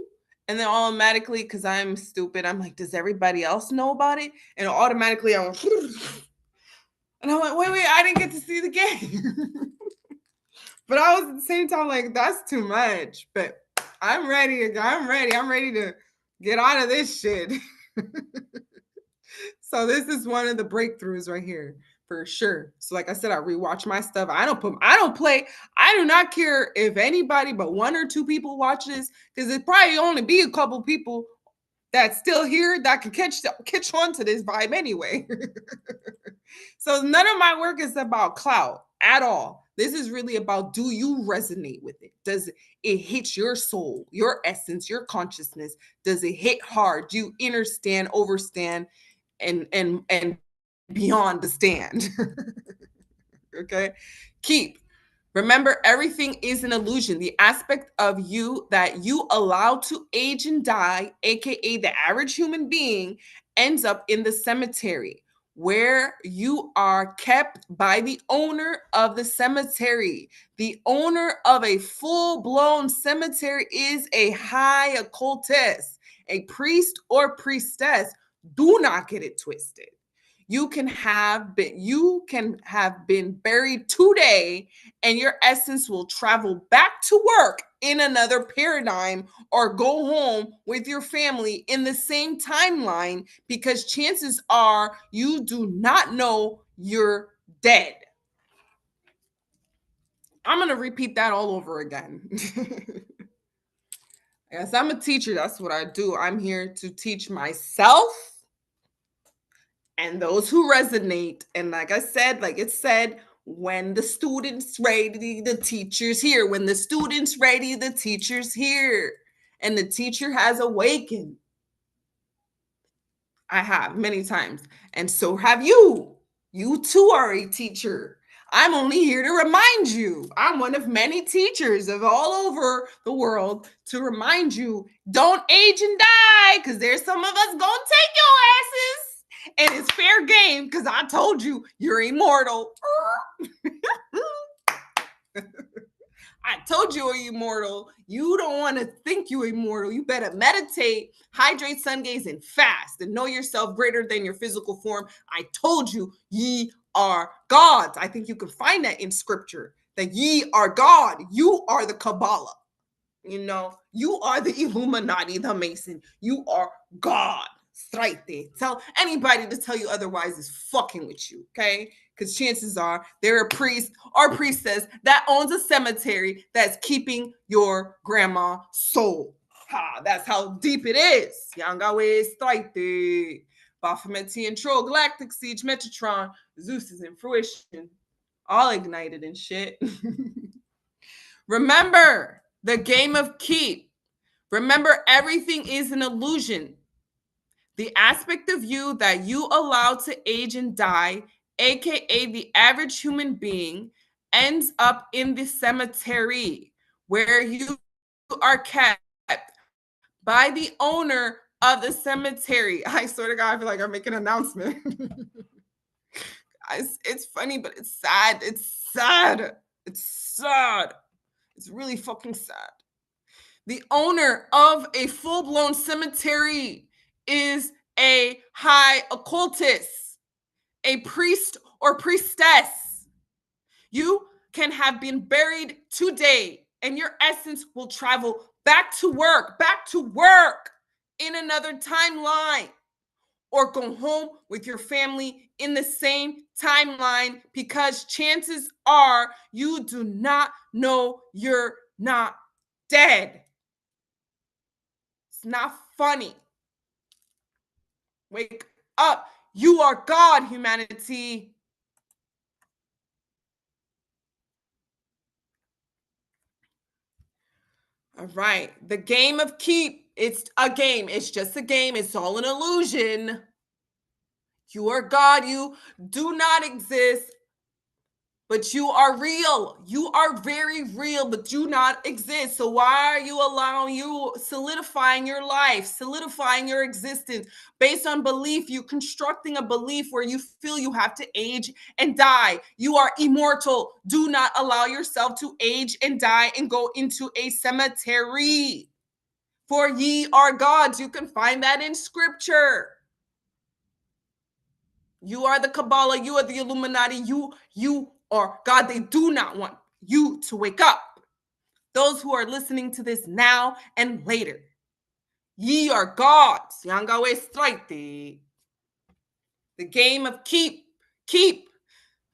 And then automatically, because I'm stupid, I'm like, does everybody else know about it? And automatically I'm like, and I'm like, wait, I didn't get to see the game. But I was at the same time like, that's too much. But I'm ready. I'm ready to get out of this shit. So this is one of the breakthroughs right here for sure. So like I said, I rewatch my stuff. I don't play. I do not care if anybody but one or two people watch this, because it probably only be a couple people that's still here that can catch on to this vibe anyway. So none of my work is about clout at all. This is really about, do you resonate with it? Does it hit your soul, your essence, your consciousness? Does it hit hard? Do you understand, overstand, and beyond the stand? Okay. Keep. Remember, everything is an illusion. The aspect of you that you allow to age and die, aka the average human being, ends up in the cemetery, where you are kept by the owner of the cemetery. The owner of a full-blown cemetery is a high occultist, a priest or priestess. Do not get it twisted. You can have been buried today, and your essence will travel back to work in another paradigm, or go home with your family in the same timeline, because chances are you do not know you're dead. I'm going to repeat that all over again. Yes, I'm a teacher. That's what I do. I'm here to teach myself and those who resonate. And like I said, like it said, when the students ready, the teacher's here. When the students ready, the teacher's here. And the teacher has awakened. I have many times. And so have you. You too are a teacher. I'm only here to remind you. I'm one of many teachers of all over the world to remind you, don't age and die, because there's some of us gonna take your asses. And it's fair game, because I told you you're immortal. I told you you're immortal. You don't want to think you're immortal. You better meditate, hydrate, sun gaze, and fast, and know yourself greater than your physical form. I told you, ye are gods. I think you can find that in scripture, that ye are God. You are the Kabbalah. You are the Illuminati, the Mason. You are God. Straight there. Tell anybody to tell you otherwise is fucking with you, okay? Because chances are they're a priest or priestess that owns a cemetery that's keeping your grandma's soul. That's how deep it is. Yangawe straight there. Baphomet and Troll, Galactic Siege, Metatron, Zeus is in Fruition. All ignited and shit. Remember the game of keep. Remember, everything is an illusion. The aspect of you that you allow to age and die, aka the average human being, ends up in the cemetery, where you are kept by the owner of the cemetery. I swear to God, I feel like I'm making an announcement. It's funny, but it's sad. It's sad. It's sad. It's really fucking sad. The owner of a full-blown cemetery is a high occultist, a priest or priestess. You can have been buried today, and your essence will travel back to work in another timeline, or go home with your family in the same timeline, because chances are you do not know you're not dead. It's not funny. Wake up. You are God, humanity. All right. The game of keep. It's a game. It's just a game. It's all an illusion. You are God. You do not exist, but you are real. You are very real, but do not exist. So why are you allowing you solidifying your life, solidifying your existence based on belief? You constructing a belief where you feel you have to age and die. You are immortal. Do not allow yourself to age and die and go into a cemetery. For ye are gods. You can find that in scripture. You are the Kabbalah. You are the Illuminati. You are God. They do not want you to wake up. Those who are listening to this now and later, ye are gods. Yangawe strike the game of keep.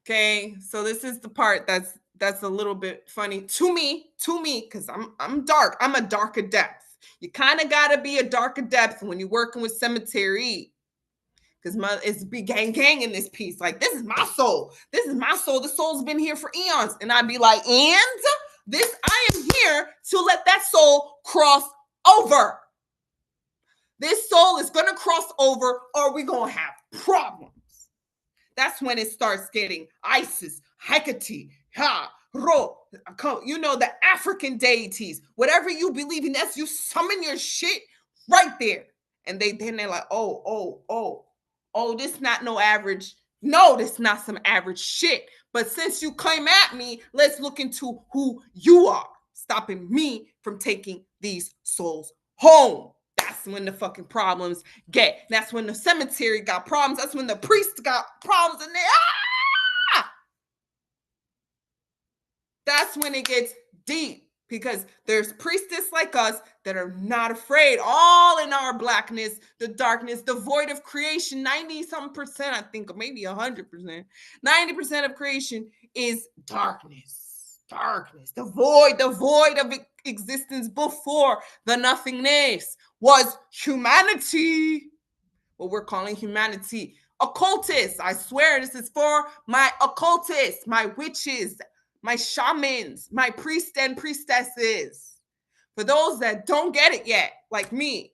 Okay, so this is the part that's a little bit funny to me, because I'm dark. I'm a darker depth. You kind of gotta be a darker depth when you're working with cemetery. Because it's be gang in this piece. Like, this is my soul. This is my soul. The soul's been here for eons. And I'd be like, and this, I am here to let that soul cross over. This soul is going to cross over, or we're going to have problems. That's when it starts getting Isis, Hecate, Ro, you know, the African deities. Whatever you believe in, that's you summon your shit right there. And they're like, oh, this not no average. No, this not some average shit. But since you claim at me, let's look into who you are, stopping me from taking these souls home. That's when the fucking problems get. That's when the cemetery got problems. That's when the priest got problems. And that's when it gets deep. Because there's priestess like us that are not afraid, all in our blackness, the darkness, the void of creation. 90-something%, I think, or maybe 100%. 90% of creation is darkness. The void of existence before the nothingness was humanity. What we're calling humanity. Occultists. I swear this is for my occultists, my witches, my shamans, my priests and priestesses. For those that don't get it yet, like me,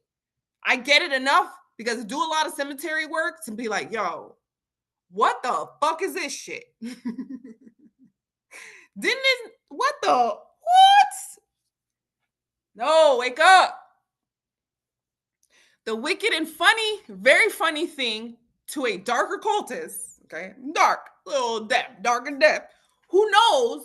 I get it enough because I do a lot of cemetery work to be like, yo, what the fuck is this shit? What the, what? No, wake up. The wicked and funny, very funny thing to a darker cultist, okay, dark, little depth, dark and depth, who knows,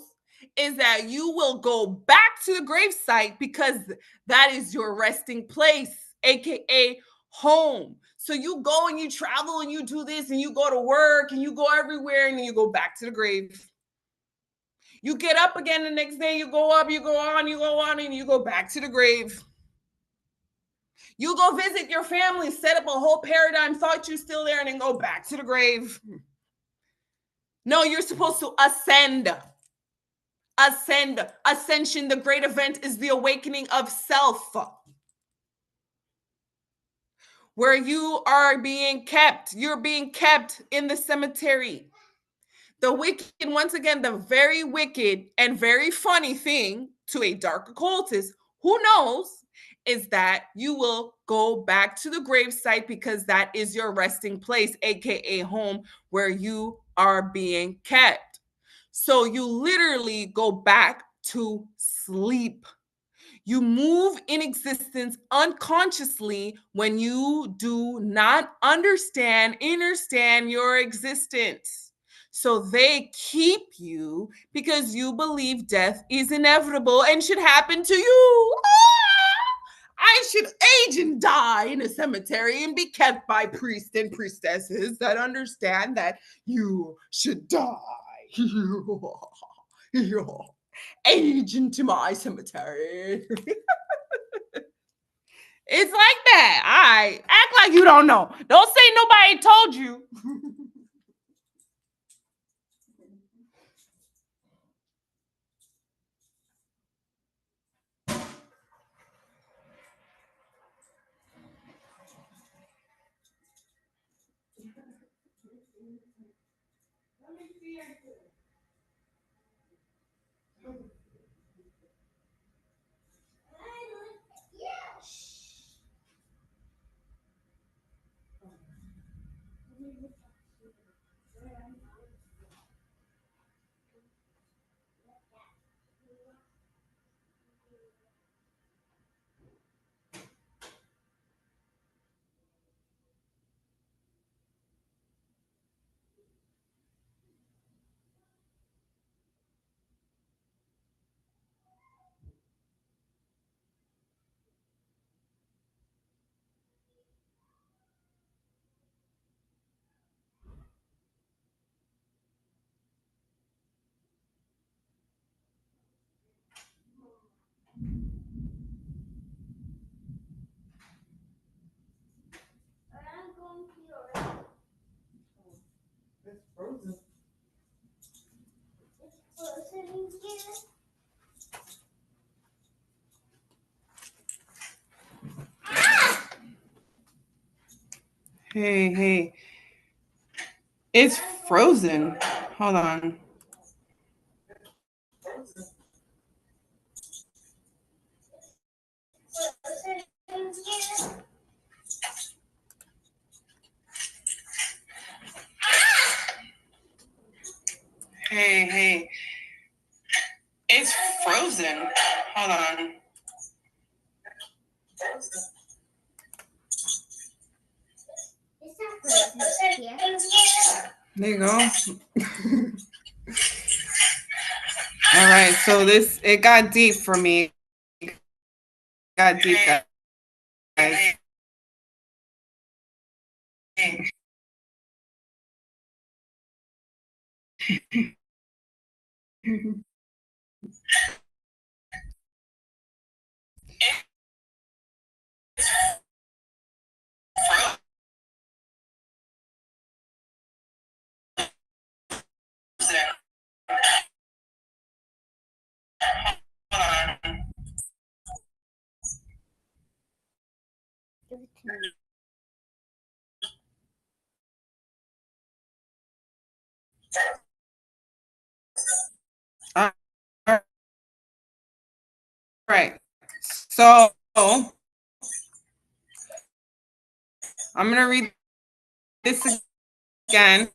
is that you will go back to the gravesite because that is your resting place, aka home. So you go and you travel and you do this and you go to work and you go everywhere and then you go back to the grave. You get up again the next day, you go up, you go on, and you go back to the grave. You go visit your family, set up a whole paradigm, thought you're still there, and then go back to the grave. No, you're supposed to ascend. Ascension, the great event, is the awakening of self, where you are being kept. You're being kept in the cemetery. The wicked, once again, the very wicked and very funny thing to a dark occultist, who knows, is that you will go back to the gravesite because that is your resting place, aka home, where you are being kept. So you literally go back to sleep. You move in existence unconsciously when you do not understand your existence. So they keep you because you believe death is inevitable and should happen to you. I should age and die in a cemetery and be kept by priests and priestesses that understand that you should die. Age into my cemetery. It's like that. All right. Act like you don't know. Don't say nobody told you. It's frozen. Hey. It's frozen. Hold on. Hey. It's frozen. Hold on. There you go. All right, so it got deep for me. It got deep, guys. All right. So I'm gonna read this again.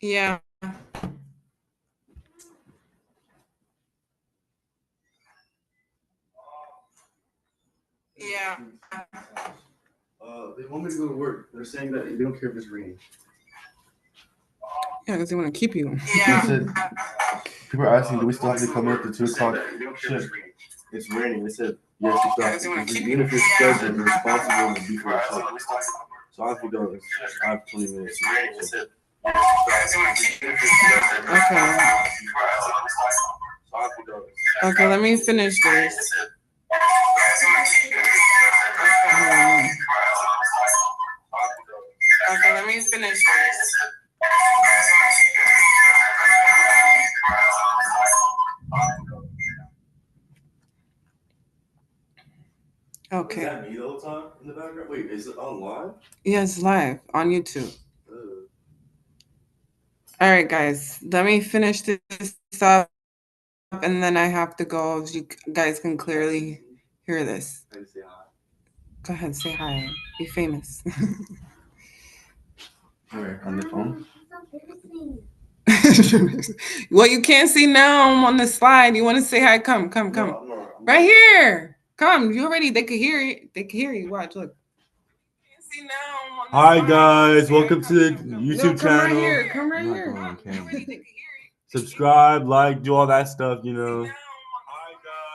Yeah. Yeah. They want me to go to work. They're saying that they don't care if it's raining. Yeah, because they want to keep you. They said, people are asking, do we still have to come in at the 2 o'clock shift? It's raining. They said, yes, you still have to. Even if you're scheduled, you're responsible to be for your shift. So I have to go. I have 20 minutes. Okay. Okay, let me finish this. Okay, let me finish this. Okay. Is that me the whole time in the background? Wait, is it on live? Yes, live on YouTube. All right, guys, let me finish this up, and then I have to go. You guys can clearly hear this. Say hi. Go ahead, say hi. Be famous. Where? On the phone? Well, you can't see now. I'm on the slide. You want to say hi? Come. No, Right here. Come. You already. They could hear it. They could hear you. Watch. Look. See now, hi guys, welcome to the YouTube channel. Right here. Come right here. On camera. Subscribe, like, do all that stuff, you know.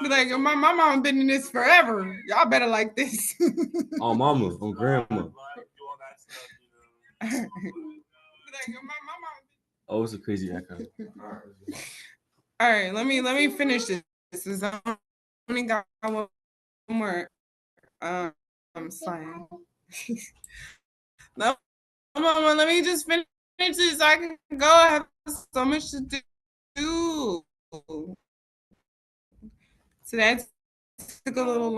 Be like, my mama been in this forever. Y'all better like this. Oh, mama, oh, grandma. Oh, it's a crazy echo. All right, let me finish this. This is only got one more slide. No, mama, let me just finish this so I can go. I have so much to do. So that took a little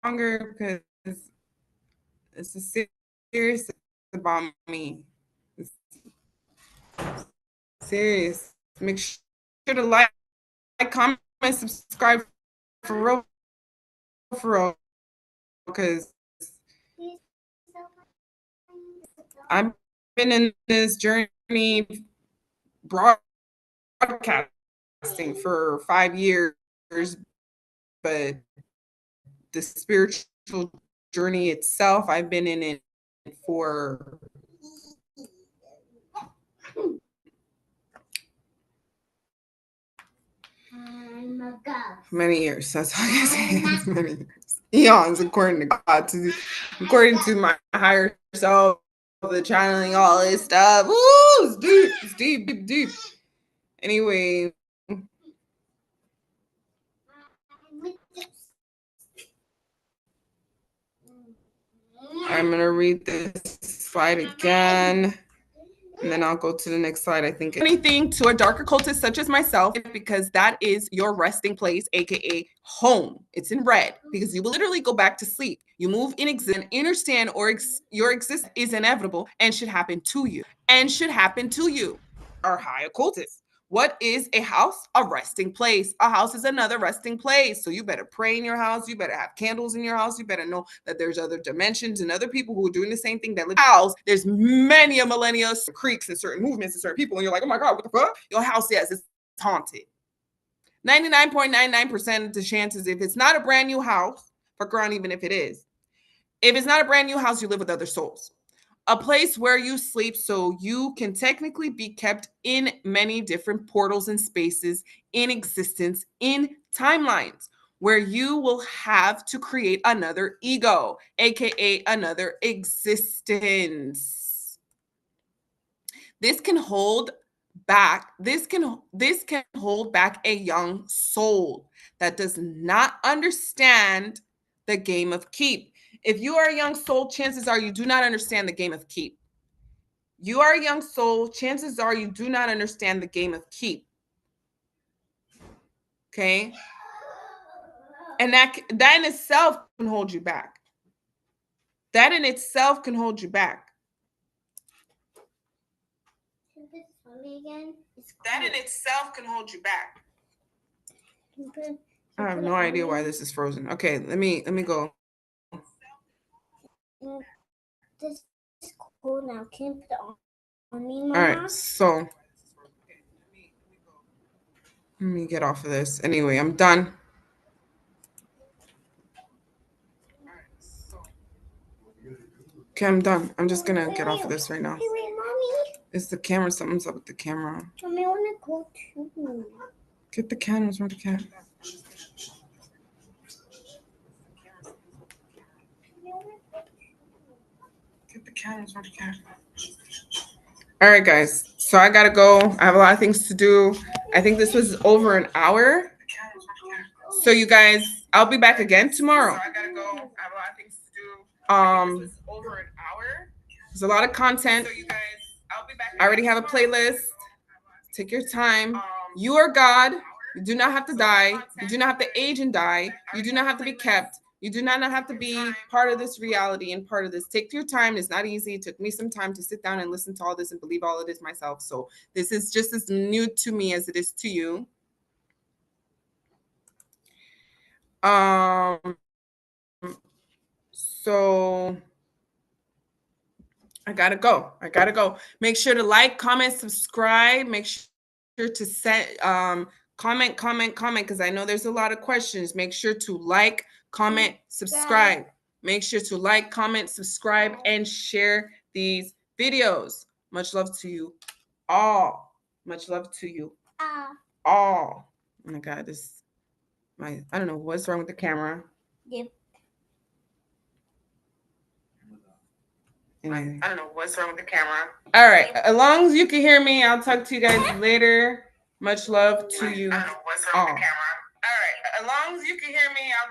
longer because it's a serious about me. It's serious. Make sure to like, comment, subscribe for real, because I've been in this journey broadcasting for 5 years, but the spiritual journey itself, I've been in it for many years. That's all I can say. Many years. Eons, according to God, according to my higher self, the channeling, all this stuff. Ooh, it's deep. Anyway, I'm gonna read this slide again, and then I'll go to the next slide. I think anything to a darker cultist such as myself, because that is your resting place, aka home. It's in red because you will literally go back to sleep. You move in existence, understand, or your existence is inevitable and should happen to you. Are high occultists. What is a house? A resting place. A house is another resting place. So you better pray in your house. You better have candles in your house. You better know that there's other dimensions and other people who are doing the same thing that live in your house. There's many a millennia creeks and certain movements and certain people. And you're like, oh my God, what the fuck? Your house, yes, it's haunted. 99.99% of the chances, if it's not a brand new house, fuck around even if it is. If it's not a brand new house, you live with other souls. A place where you sleep, so you can technically be kept in many different portals and spaces in existence, in timelines, where you will have to create another ego, aka another existence. This can hold back a young soul that does not understand the game of keep. If you are a young soul, chances are you do not understand the game of keep. You are a young soul, chances are you do not understand the game of keep. Okay? And that in itself can hold you back. That in itself can hold you back. That in itself can hold you back. I have no idea why this is frozen. Okay, let me go. This is cool now. Can you put it on me, Mama? All right, so let me get off of this. Anyway, I'm done. Okay, I'm done. I'm just gonna get off of this right now. Wait, Mommy. It's the camera. Something's up with the camera. Mommy, I want to go too. Get the cameras from the camera. Get the cameras from the camera. All right, guys. So I gotta go. I have a lot of things to do. I think this was over an hour. So you guys, I'll be back again tomorrow. So I gotta go. I have a lot of things to do. This was over an hour. There's a lot of content. So you guys, I'll be back. I already have a playlist. Take your time. You are God. You do not have to die. You do not have to age and die. You do not have to be kept. You do not have to be part of this reality and part of this. Take your time. It's not easy. It took me some time to sit down and listen to all this and believe all of this myself. So this is just as new to me as it is to you. So I gotta go. Make sure to like, comment, subscribe. Make sure to set comment, because I know there's a lot of questions. Make sure to like, comment, subscribe. Make sure to like, comment, subscribe, and share these videos. Much love to you all. Much love to you all. Oh my God, I don't know what's wrong with the camera. Yep. I don't know what's wrong with the camera. All right. As long as you can hear me, I'll talk to you guys later. Much love to you all. All right. As long as you can hear me, I'll